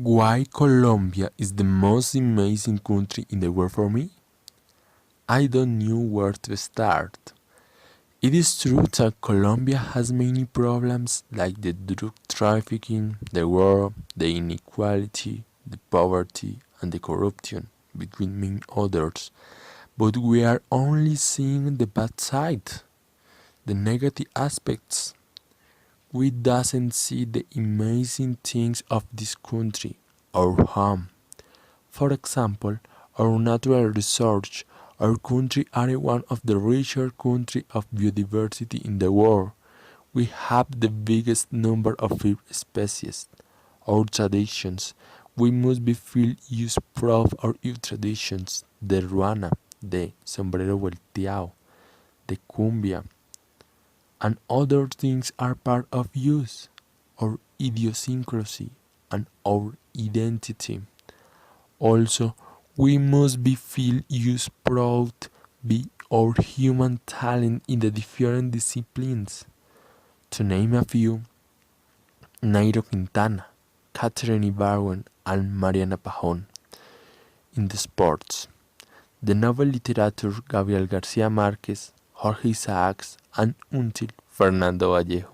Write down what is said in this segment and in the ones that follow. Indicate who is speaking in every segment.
Speaker 1: Why Colombia is the most amazing country in the world for me? I don't know where to start. It is true that Colombia has many problems like the drug trafficking, the war, the inequality, the poverty, and the corruption, between many others. But we are only seeing the bad side, the negative aspects. We doesn't see the amazing things of this country, our home. For example, our natural resources. Our country are one of the richer countries of biodiversity in the world. We have the biggest number of fish species. Our traditions. We must be feel use proud of our traditions. The ruana, the sombrero volteado, the cumbia, and other things are part of use, our idiosyncrasy, and our identity. Also, we must be feel use proud be our human talent in the different disciplines. To name a few, Nairo Quintana, Catherine Ibarwen, and Mariana Pajon. In the sports, the novel literature Gabriel Garcia Marquez, Jorge Isaacs, and until Fernando Vallejo.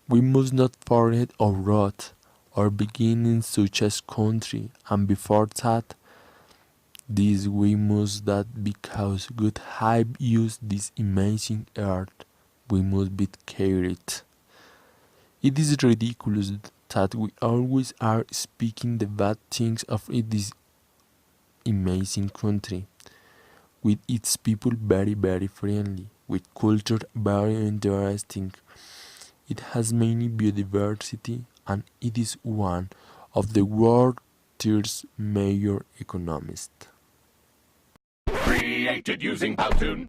Speaker 1: We must not forget our root, our beginnings such as country, and before that, this we must that because God have used this amazing earth, we must be carried. It is ridiculous that we always are speaking the bad things of this amazing country, with its people very friendly, with culture very interesting. It has many biodiversity and it is one of the world's third major economists.
Speaker 2: Created using Powtoon.